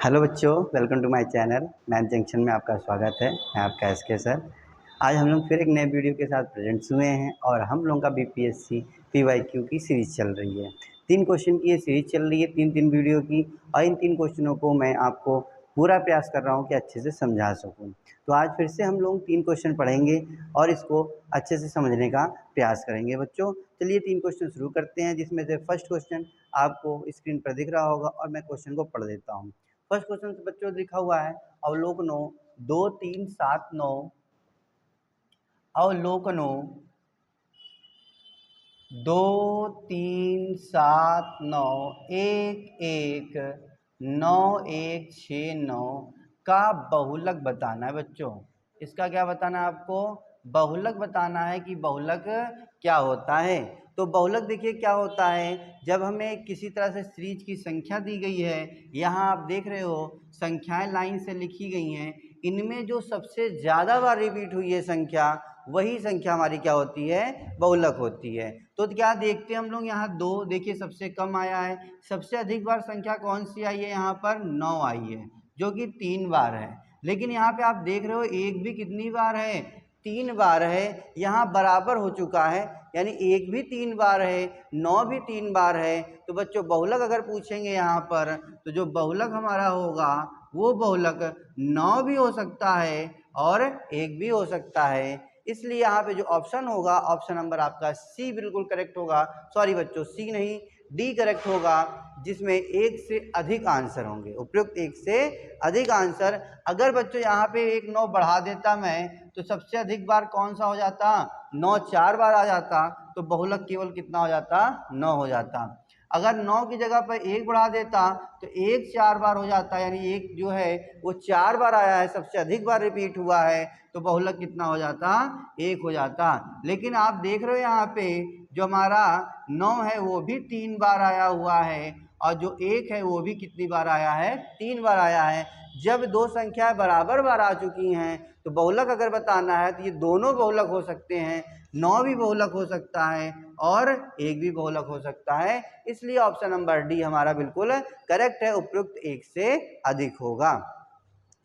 Hello बच्चों, welcome to my channel. Math Junction में आपका स्वागत है। मैं आपका एसके सर। आज हम लोग फिर एक नए वीडियो के साथ प्रेजेंट्स हुए हैं और हम लोगों का बीपीएससी पीवाईक्यू की सीरीज़ चल रही है। 3 क्वेश्चन की ये सीरीज़ चल रही है, 3 वीडियो की, और इन 3 क्वेश्चनों को मैं आपको पूरा प्रयास कर रहा हूँ कि अच्छे से समझा सकूँ। तो आज फिर से हम लोग 3 क्वेश्चन पढ़ेंगे और इसको अच्छे से समझने का प्रयास करेंगे। बच्चों चलिए 3 क्वेश्चन शुरू करते हैं, जिसमें से फर्स्ट क्वेश्चन आपको स्क्रीन पर दिख रहा होगा और मैं क्वेश्चन को पढ़ देता हूँ। फर्स्ट क्वेश्चन से बच्चों लिखा हुआ है अवलोकनो 2 3 7 9, अवलोकनो 2 3 7 9 1 1 9 1 6 9 का बहुलक बताना है। बच्चों इसका क्या बताना है आपको? बहुलक बताना है कि बहुलक क्या होता है। तो बहुलक देखिए क्या होता है, जब हमें किसी तरह से सीरीज की संख्या दी गई है, यहाँ आप देख रहे हो संख्याएं लाइन से लिखी गई हैं, इनमें जो सबसे ज़्यादा बार रिपीट हुई है संख्या, वही संख्या हमारी क्या होती है? बहुलक होती है। तो क्या देखते हैं हम लोग, यहाँ 2 देखिए सबसे कम आया है, सबसे अधिक बार संख्या कौन सी आई है? यहाँ पर 9 आई है, जो कि 3 बार है। लेकिन यहाँ पे आप देख रहे हो 1 भी कितनी बार है? 3 बार है। यहाँ बराबर हो चुका है, यानी 1 भी 3 बार है, 9 भी 3 बार है। तो बच्चों बहुलक अगर पूछेंगे यहाँ पर, तो जो बहुलक हमारा होगा वो बहुलक 9 भी हो सकता है और 1 भी हो सकता है। इसलिए यहाँ पे जो ऑप्शन होगा, ऑप्शन नंबर आपका सी बिल्कुल करेक्ट होगा। सॉरी बच्चों, सी नहीं, डी करेक्ट होगा, जिसमें 1 से अधिक आंसर होंगे, उपयुक्त 1 से अधिक आंसर। अगर बच्चों यहाँ पे 1 9 बढ़ा देता मैं, तो सबसे अधिक बार कौन सा हो जाता? 9 4 बार आ जाता, तो बहुलक केवल कितना हो जाता? 9 हो जाता। अगर 9 की जगह पर 1 बढ़ा देता तो 1 4 बार हो जाता, यानी 1 जो है वो 4 बार आया है, सबसे अधिक बार रिपीट हुआ है, तो बहुलक कितना हो जाता? 1 हो जाता। लेकिन आप देख रहे हो यहाँ पे जो हमारा 9 है वो भी 3 बार आया हुआ है, और जो 1 है वो भी कितनी बार आया है? 3 बार आया है। जब 2 संख्याएं बराबर बार आ चुकी हैं, तो बहुलक अगर बताना है तो ये दोनों बहुलक हो सकते हैं। 9 भी बहुलक हो सकता है और 1 भी बहुलक हो सकता है। इसलिए ऑप्शन नंबर डी हमारा बिल्कुल करेक्ट है, उपयुक्त 1 से अधिक होगा।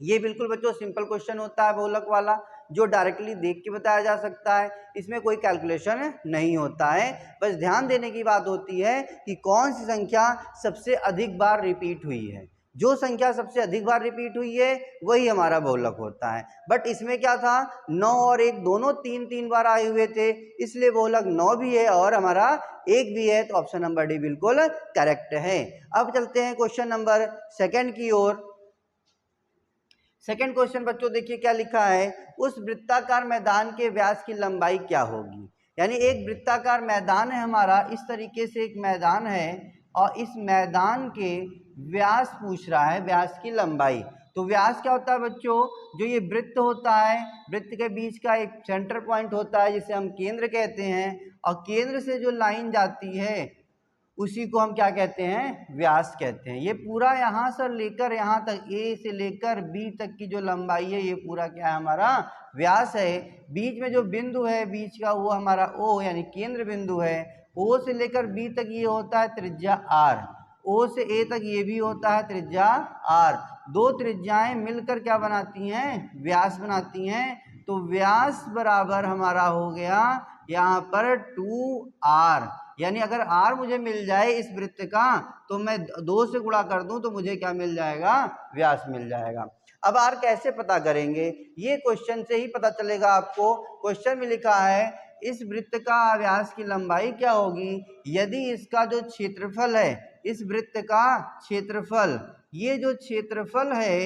ये बिल्कुल बच्चों सिंपल क्वेश्चन होता है बहुलक वाला, जो डायरेक्टली देख के बताया जा सकता है, इसमें कोई कैलकुलेशन नहीं होता है। बस ध्यान देने की बात होती है कि कौन सी संख्या सबसे अधिक बार रिपीट हुई है। जो संख्या सबसे अधिक बार रिपीट हुई है वही हमारा बहुलक होता है। बट इसमें क्या था, 9 और 1 दोनों 3 बार आए हुए थे, इसलिए बहुलक 9 भी है और हमारा 1 भी है। तो ऑप्शन नंबर डी बिल्कुल करेक्ट है। अब चलते हैं क्वेश्चन नंबर 2 की ओर। सेकंड क्वेश्चन बच्चों देखिए क्या लिखा है, उस वृत्ताकार मैदान के व्यास की लंबाई क्या होगी। यानी एक वृत्ताकार मैदान है हमारा, इस तरीके से एक मैदान है, और इस मैदान के व्यास पूछ रहा है, व्यास की लंबाई। तो व्यास क्या होता है बच्चों? जो ये वृत्त होता है, वृत्त के बीच का एक सेंटर पॉइंट होता है जिसे हम केंद्र कहते हैं, और केंद्र से जो लाइन जाती है उसी को हम क्या कहते हैं? व्यास कहते हैं। ये पूरा यहाँ से लेकर यहाँ तक, ए से लेकर बी तक की जो लंबाई है, ये पूरा क्या है? हमारा व्यास है। बीच में जो बिंदु है बीच का, वो हमारा ओ यानी केंद्र बिंदु है। ओ से लेकर बी तक ये होता है त्रिज्या आर, ओ से ए तक ये भी होता है त्रिज्या आर। दो त्रिज्याएं मिलकर क्या बनाती हैं? व्यास बनाती हैं। तो व्यास बराबर हमारा हो गया यहाँ पर 2r। यानी अगर r मुझे मिल जाए इस वृत्त का, तो मैं 2 से गुणा कर दूं तो मुझे क्या मिल जाएगा? व्यास मिल जाएगा। अब r कैसे पता करेंगे? ये क्वेश्चन से ही पता चलेगा आपको। क्वेश्चन में लिखा है इस वृत्त का व्यास की लंबाई क्या होगी यदि इसका जो क्षेत्रफल है, इस वृत्त का क्षेत्रफल, ये जो क्षेत्रफल है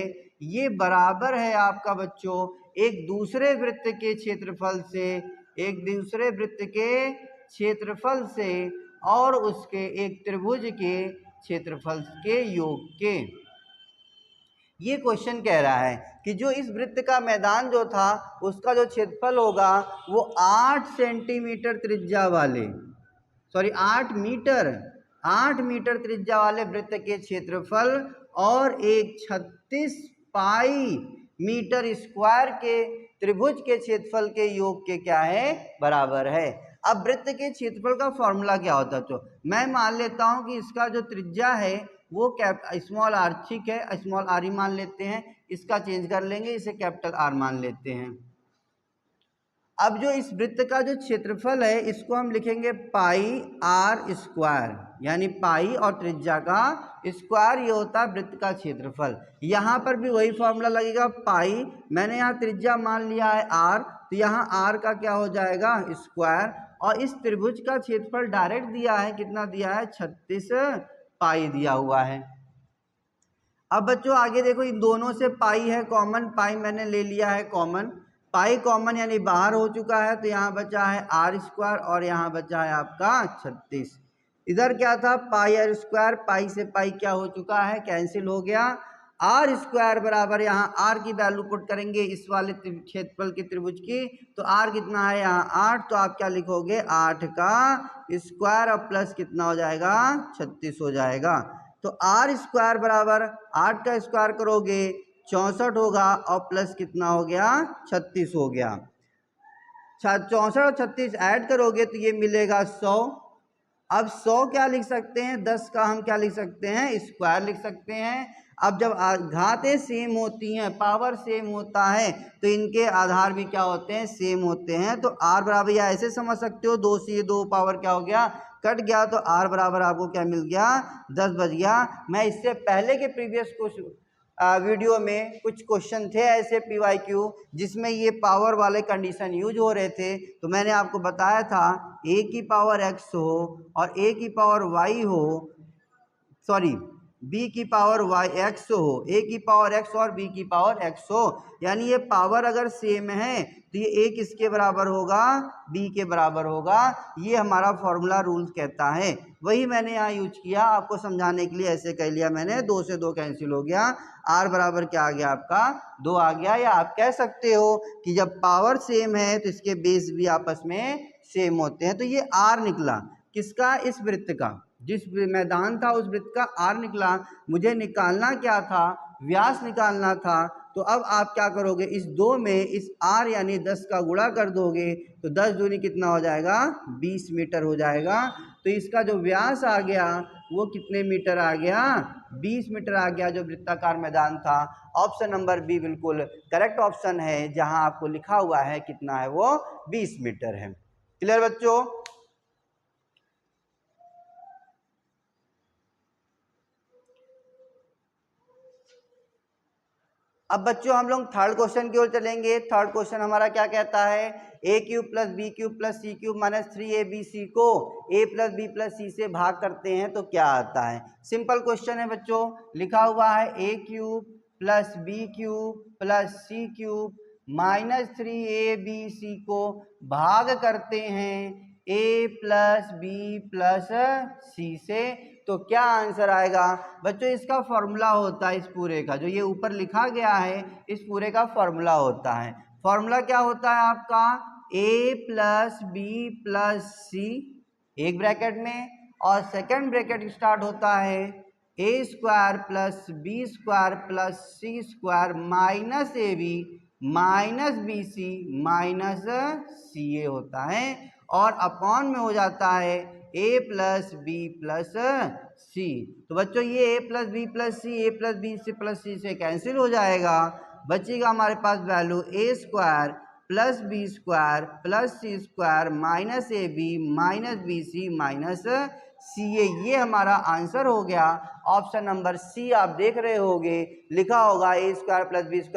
ये बराबर है आपका बच्चों एक दूसरे वृत्त के क्षेत्रफल से, एक दूसरे वृत्त के क्षेत्रफल से और उसके एक त्रिभुज के क्षेत्रफल के योग के। ये क्वेश्चन कह रहा है कि जो इस वृत्त का मैदान जो था उसका जो क्षेत्रफल होगा वो 8 सेंटीमीटर त्रिज्या वाले, सॉरी 8 मीटर त्रिज्या वाले वृत्त के क्षेत्रफल और एक 36 पाई मीटर स्क्वायर के त्रिभुज के क्षेत्रफल के योग के क्या है? बराबर है। अब वृत्त के क्षेत्रफल का फॉर्मूला क्या होता है? तो मैं मान लेता हूं कि इसका जो त्रिज्या है वो स्मॉल आर, ठीक है, स्मॉल आर ही मान लेते हैं, इसका चेंज कर लेंगे, इसे कैपिटल आर मान लेते हैं। अब जो इस वृत्त का जो क्षेत्रफल है इसको हम लिखेंगे पाई आर स्क्वायर, यानी पाई और त्रिज्या का स्क्वायर, ये होता है वृत्त का क्षेत्रफल। यहाँ पर भी वही फॉर्मूला लगेगा, पाई, मैंने यहाँ त्रिज्या मान लिया है आर, तो यहाँ आर का क्या हो जाएगा स्क्वायर, और इस त्रिभुज का क्षेत्रफल डायरेक्ट दिया है, कितना दिया है 36 पाई दिया हुआ है। अब बच्चों आगे देखो, इन दोनों से पाई है कॉमन, पाई मैंने ले लिया है कॉमन, पाई कॉमन यानी बाहर हो चुका है, तो यहाँ बचा है आर स्क्वायर और यहाँ बचा है आपका 36। इधर क्या था पाई आर स्क्वायर, पाई से पाई क्या हो चुका है कैंसिल हो गया, आर स्क्वायर बराबर यहाँ आर की वैल्यू पुट करेंगे इस वाले क्षेत्रफल की त्रिभुज की, तो आर कितना है यहाँ 8, तो आप क्या लिखोगे 8 का स्क्वायर और प्लस कितना हो जाएगा 36 हो जाएगा। तो आर स्क्वायर बराबर 8 का स्क्वायर करोगे 64 होगा और प्लस कितना हो गया 36 हो गया। 64 और 36 ऐड करोगे तो ये मिलेगा 100। अब 100 क्या लिख सकते हैं, 10 का हम क्या लिख सकते हैं स्क्वायर लिख सकते हैं। अब जब घातें सेम होती हैं, पावर सेम होता है, तो इनके आधार भी क्या होते हैं सेम होते हैं। तो आर बराबर या ऐसे समझ सकते हो, 2 से 2 पावर क्या हो गया कट गया, तो आर बराबर आपको क्या मिल गया 10 बच गया। मैं इससे पहले के प्रीवियस वीडियो में कुछ क्वेश्चन थे ऐसे PYQ जिसमें ये पावर वाले कंडीशन यूज हो रहे थे, तो मैंने आपको बताया था a की पावर x हो और a की पावर y हो, सॉरी b की पावर y x हो, a की पावर x और b की पावर x हो, यानी ये पावर अगर सेम है तो ये a किसके बराबर होगा b के बराबर होगा, ये हमारा फॉर्मूला रूल कहता है। वही मैंने यहाँ यूज किया आपको समझाने के लिए, ऐसे कह लिया मैंने, 2 से 2 कैंसिल हो गया, r बराबर क्या आ गया आपका 2 आ गया। या आप कह सकते हो कि जब पावर सेम है तो इसके बेस भी आपस में सेम होते हैं। तो ये r निकला किसका, इस वृत्त का, जिस मैदान था उस वृत्त का r निकला। मुझे निकालना क्या था, व्यास निकालना था। तो अब आप क्या करोगे, इस 2 में इस r यानी 10 का गुणा कर दोगे तो 10 दूनी कितना हो जाएगा 20 मीटर हो जाएगा। तो इसका जो व्यास आ गया वो कितने मीटर आ गया 20 मीटर आ गया, जो वृत्ताकार मैदान था। ऑप्शन नंबर बी बिल्कुल करेक्ट ऑप्शन है, जहां आपको लिखा हुआ है कितना है वो 20 मीटर है। क्लियर बच्चों? अब बच्चों हम लोग थर्ड क्वेश्चन की ओर चलेंगे। थर्ड क्वेश्चन हमारा क्या कहता है, a cube plus B cube plus C cube minus 3abc को a प्लस बी प्लस सी से भाग करते हैं तो क्या आता है। सिंपल क्वेश्चन है बच्चों, लिखा हुआ है a cube plus B cube plus C cube minus 3abc को भाग करते हैं a प्लस बी प्लस सी से, तो क्या आंसर आएगा बच्चों। इसका फॉर्मूला होता है इस पूरे का, जो ये ऊपर लिखा गया है इस पूरे का फॉर्मूला होता है। फॉर्मूला क्या होता है आपका, a प्लस बी प्लस सी एक ब्रैकेट में, और सेकंड ब्रैकेट स्टार्ट होता है a square plus B square plus c square minus a b minus b c minus c a होता है, और अपॉन में हो जाता है a plus B plus c. तो बच्चों ये a plus B plus c, a plus b से प्लस सी से कैंसिल हो जाएगा, बचेगा हमारे पास value a square plus B square plus c square minus a b minus b c minus c ए। ये हमारा आंसर हो गया। ऑप्शन नंबर सी आप देख रहे होगे, लिखा होगा a square plus B square